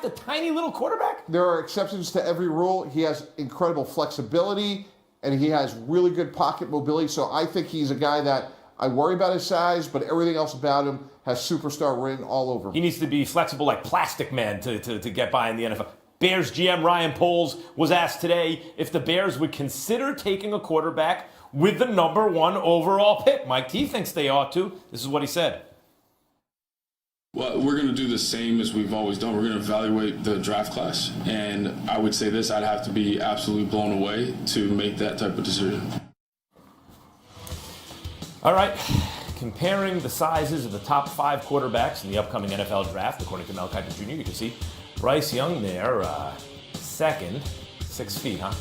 draft a tiny little quarterback? There are exceptions to every rule. He has incredible flexibility, and he has really good pocket mobility. So I think he's a guy that I worry about his size, but everything else about him has superstar written all over him. He needs to be flexible like Plastic Man to get by in the NFL. Bears GM Ryan Poles was asked today if the Bears would consider taking a quarterback with the number 1 overall pick. Mike T thinks they ought to. This is what he said. Well, we're going to do the same as we've always done. We're going to evaluate the draft class. And I would say this, I'd have to be absolutely blown away to make that type of decision. All right. Comparing the sizes of the top 5 quarterbacks in the upcoming NFL draft, according to Mel Kiper Jr., you can see Bryce Young there, second, 6 feet, huh?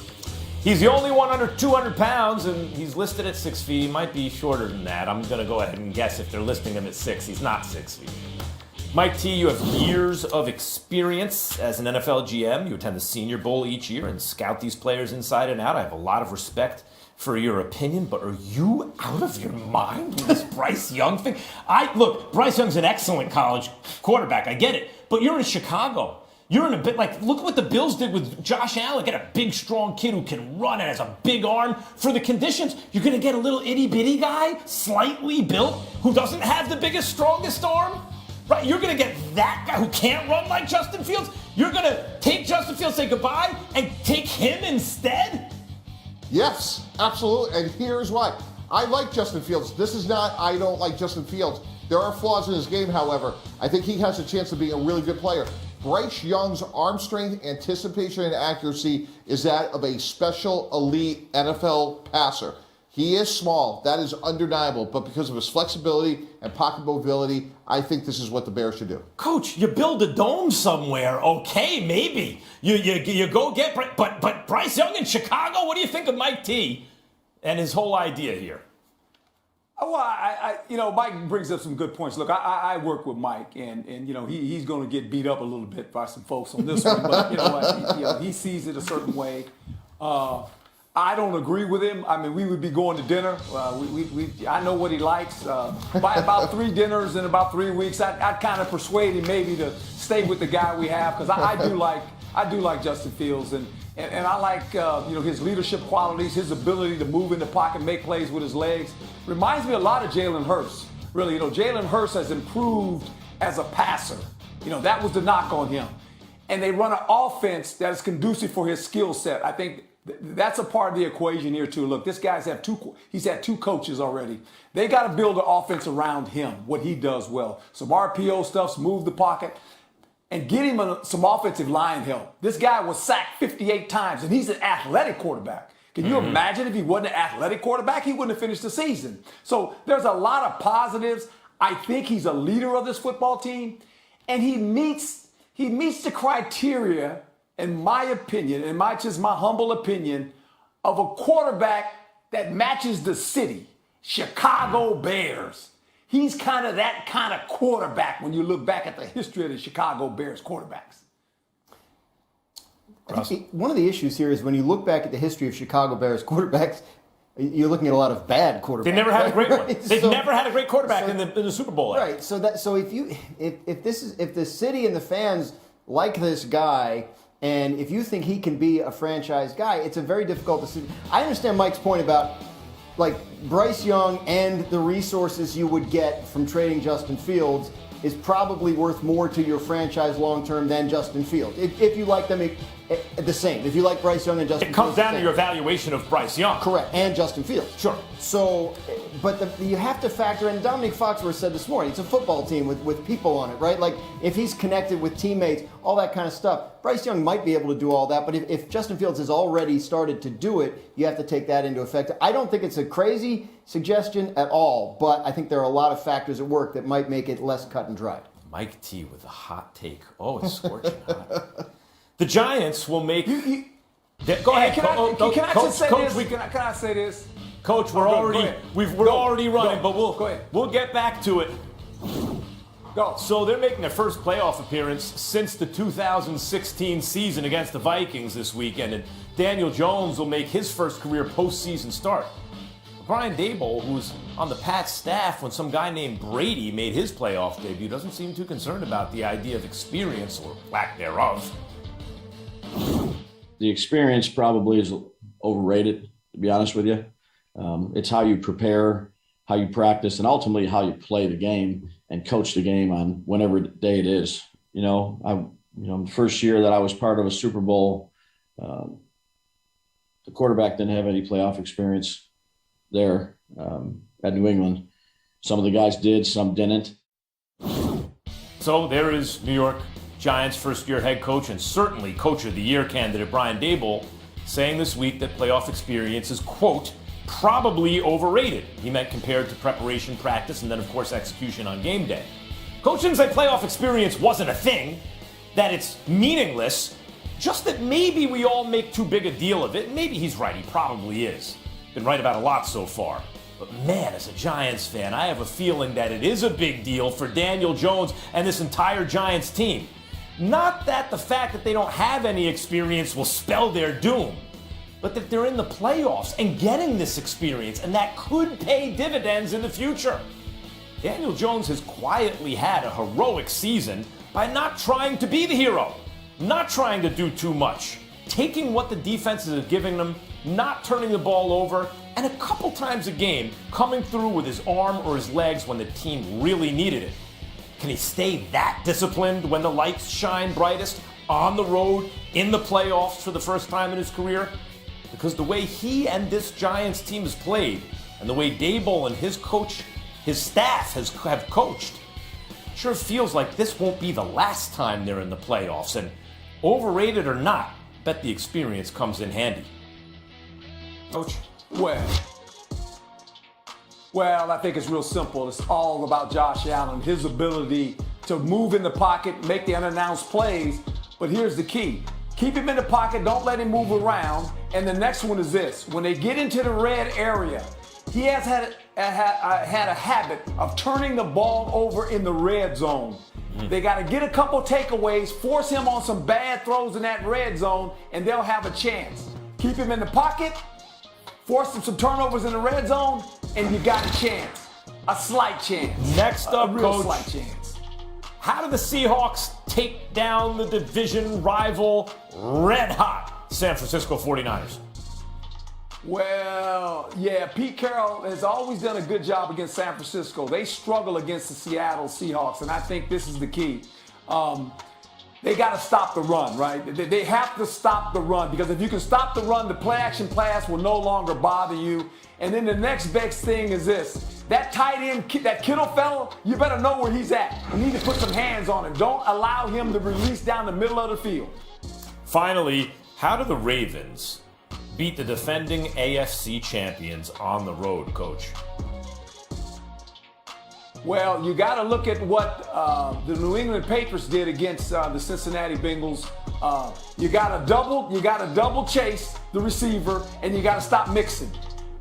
He's the only one under 200 pounds, and he's listed at 6 feet. He might be shorter than that. I'm going to go ahead and guess if they're listing him at 6. He's not 6 feet. Mike T, you have years of experience as an NFL GM. You attend the Senior Bowl each year and scout these players inside and out. I have a lot of respect for your opinion, but are you out of your mind with this Bryce Young thing? Look, Bryce Young's an excellent college quarterback. I get it. But you're in Chicago. You're in a bit like, look at what the Bills did with Josh Allen. Get a big, strong kid who can run and has a big arm. For the conditions, you're going to get a little itty-bitty guy, slightly built, who doesn't have the biggest, strongest arm. Right? You're going to get that guy who can't run like Justin Fields. You're going to take Justin Fields, say goodbye, and take him instead? Yes, absolutely. And here's why. I like Justin Fields. This is not I don't like Justin Fields. There are flaws in his game, however. I think he has a chance of being a really good player. Bryce Young's arm strength, anticipation, and accuracy is that of a special elite NFL passer. He is small. That is undeniable. But because of his flexibility and pocket mobility, I think this is what the Bears should do. Coach, you build a dome somewhere. Okay, maybe. You go get... But Bryce Young in Chicago? What do you think of Mike T and his whole idea here? Well, Mike brings up some good points. Look, I work with Mike, and he's going to get beat up a little bit by some folks on this one. But you know what? He sees it a certain way. I don't agree with him. I mean, we would be going to dinner. I know what he likes. By about 3 dinners in about 3 weeks, I'd kind of persuade him maybe to stay with the guy we have, because I do like Justin Fields, and I like his leadership qualities, his ability to move in the pocket, make plays with his legs. Reminds me a lot of Jalen Hurts. Really, Jalen Hurts has improved as a passer. That was the knock on him. And they run an offense that is conducive for his skill set. I think that's a part of the equation here too. Look, this guy's he's had 2 coaches already. They got to build an offense around him, what he does well. Some RPO stuff, move the pocket, and get him some offensive line help. This guy was sacked 58 times, and he's an athletic quarterback. Can you imagine if he wasn't an athletic quarterback? He wouldn't have finished the season. So there's a lot of positives. I think he's a leader of this football team, and he meets the criteria, in my opinion, just my humble opinion, of a quarterback that matches the city, Chicago Bears. He's kind of that kind of quarterback when you look back at the history of the Chicago Bears quarterbacks. I think one of the issues here is when you look back at the history of Chicago Bears quarterbacks, you're looking at a lot of bad quarterbacks. They never had a great one. They've never had a great quarterback in the Super Bowl. Right. So if the city and the fans like this guy, and if you think he can be a franchise guy, it's a very difficult decision. I understand Mike's point about Bryce Young and the resources you would get from trading Justin Fields is probably worth more to your franchise long-term than Justin Fields. If you like them the same. If you like Bryce Young and Justin Fields. It comes down to your evaluation of Bryce Young. Correct. And Justin Fields. Sure. So, you have to factor in, Dominique Foxworth said this morning, it's a football team with people on it, right? Like, if he's connected with teammates, all that kind of stuff. Bryce Young might be able to do all that, but if Justin Fields has already started to do it, you have to take that into effect. I don't think it's a crazy suggestion at all, but I think there are a lot of factors at work that might make it less cut and dried. Mike T with a hot take. Oh, it's scorching hot. The Giants will make... Go ahead. Can I say this? Coach, we're already running, but we'll get back to it. Go. So they're making their first playoff appearance since the 2016 season against the Vikings this weekend, and Daniel Jones will make his first career postseason start. Brian Daboll, who's on the Pats staff when some guy named Brady made his playoff debut, doesn't seem too concerned about the idea of experience or lack thereof. The experience probably is overrated, to be honest with you. It's how you prepare, how you practice, and ultimately how you play the game and coach the game on whatever day it is. The first year that I was part of a Super Bowl, the quarterback didn't have any playoff experience there at New England. Some of the guys did, some didn't. So there is New York Giants first-year head coach and certainly Coach of the Year candidate Brian Daboll saying this week that playoff experience is, quote, probably overrated. He meant compared to preparation, practice, and then, of course, execution on game day. Coach didn't say playoff experience wasn't a thing, that it's meaningless, just that maybe we all make too big a deal of it. Maybe he's right. He probably is. Been right about a lot so far. But man, as a Giants fan, I have a feeling that it is a big deal for Daniel Jones and this entire Giants team. Not that the fact that they don't have any experience will spell their doom, but that they're in the playoffs and getting this experience, and that could pay dividends in the future. Daniel Jones has quietly had a heroic season by not trying to be the hero, not trying to do too much, taking what the defenses are giving them, not turning the ball over, and a couple times a game coming through with his arm or his legs when the team really needed it. Can he stay that disciplined when the lights shine brightest, on the road, in the playoffs for the first time in his career? Because the way he and this Giants team has played, and the way Daboll and his staff have coached, sure feels like this won't be the last time they're in the playoffs. And overrated or not, bet the experience comes in handy. Coach? Well, I think it's real simple. It's all about Josh Allen, his ability to move in the pocket, make the unannounced plays. But here's the key. Keep him in the pocket, don't let him move around. And the next one is this. When they get into the red area, he has had a habit of turning the ball over in the red zone. They got to get a couple takeaways, force him on some bad throws in that red zone, and they'll have a chance. Keep him in the pocket, force him some turnovers in the red zone, and you got a chance. A slight chance. Next up, a real Coach, slight chance. How do the Seahawks take down the division rival, red-hot San Francisco 49ers? Well, yeah, Pete Carroll has always done a good job against San Francisco. They struggle against the Seattle Seahawks, and I think this is the key. They got to stop the run, right? They have to stop the run, because if you can stop the run, the play-action pass will no longer bother you. And then the next best thing is this. That tight end, that Kittle fellow, you better know where he's at. You need to put some hands on him. Don't allow him to release down the middle of the field. Finally, how do the Ravens beat the defending AFC champions on the road, Coach? Well, you got to look at what the New England Patriots did against the Cincinnati Bengals. You got to double chase the receiver, and you got to stop mixing.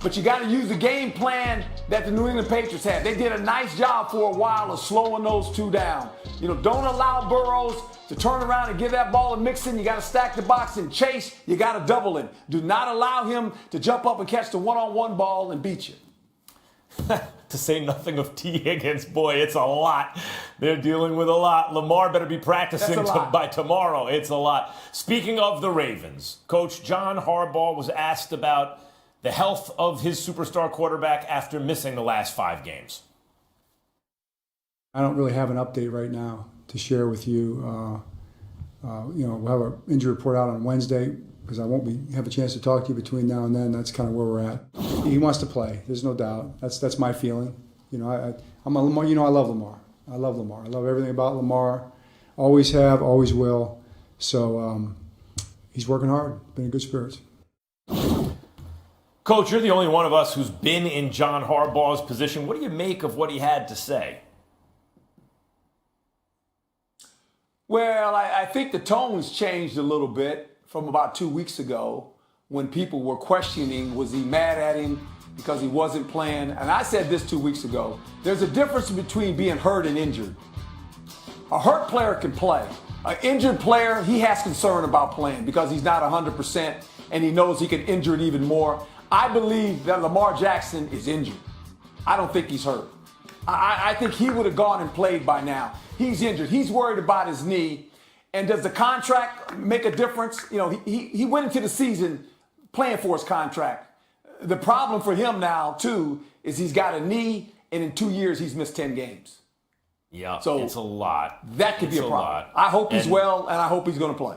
But you got to use the game plan that the New England Patriots had. They did a nice job for a while of slowing those two down. Don't allow Burrows to turn around and give that ball a mixing. You got to stack the box and chase. You got to double it. Do not allow him to jump up and catch the one-on-one ball and beat you. To say nothing of T. Higgins, boy, it's a lot. They're dealing with a lot. Lamar better be practicing by tomorrow. It's a lot. Speaking of the Ravens, Coach John Harbaugh was asked about the health of his superstar quarterback after missing the last 5 games. I don't really have an update right now to share with you. We'll have an injury report out on Wednesday, because I won't have a chance to talk to you between now and then. That's kind of where we're at. He wants to play. There's no doubt. That's my feeling. I'm a Lamar. I love Lamar. I love everything about Lamar. Always have, always will. So he's working hard. Been in good spirits. Coach, you're the only one of us who's been in John Harbaugh's position. What do you make of what he had to say? Well, I think the tone's changed a little bit from about 2 weeks ago, when people were questioning, was he mad at him because he wasn't playing? And I said this 2 weeks ago. There's a difference between being hurt and injured. A hurt player can play. An injured player, he has concern about playing because he's not 100% and he knows he can injure it even more. I believe that Lamar Jackson is injured. I don't think he's hurt. I think he would have gone and played by now. He's injured. He's worried about his knee. And does the contract make a difference? You know, he went into the season playing for his contract. The problem for him now, too, is he's got a knee, and in 2 years he's missed 10 games. Yeah, So it's a lot. That could be a problem. Lot. I hope he's well, and I hope he's going to play.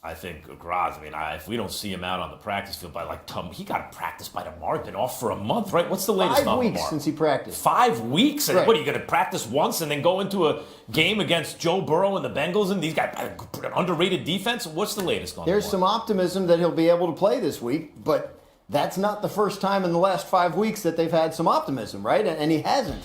I think Graz, if we don't see him out on the practice field by he got to practice by tomorrow. He's been off for a month, right? What's the latest on 5 weeks Lamar? since he practiced. 5 weeks? And Right. what, are you going to practice once and then go into a game against Joe Burrow and the Bengals and these guys, an underrated defense? What's the latest on There's Lamar? some optimism that he'll be able to play this week, but that's not the first time in the last 5 weeks that they've had some optimism, right? And he hasn't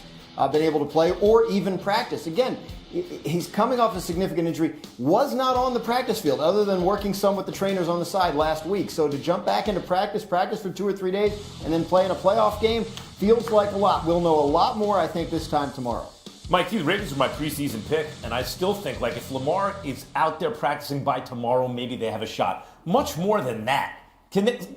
been able to play or even practice. Again, he's coming off a significant injury, was not on the practice field other than working some with the trainers on the side last week. So to jump back into practice for 2 or 3 days, and then play in a playoff game feels like a lot. We'll know a lot more, I think, this time tomorrow. Mike, the Ravens are my preseason pick, and I still think, if Lamar is out there practicing by tomorrow, maybe they have a shot. Much more than that.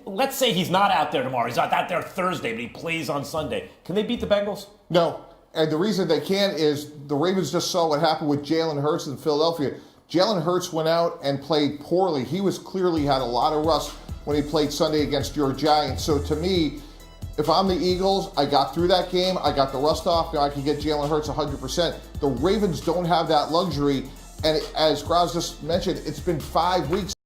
Let's say he's not out there tomorrow. He's not out there Thursday, but he plays on Sunday. Can they beat the Bengals? No. And the reason they can't is the Ravens just saw what happened with Jalen Hurts in Philadelphia. Jalen Hurts went out and played poorly. He was clearly had a lot of rust when he played Sunday against your Giants. So to me, if I'm the Eagles, I got through that game. I got the rust off. Now I can get Jalen Hurts 100%. The Ravens don't have that luxury. And as Graz just mentioned, it's been 5 weeks.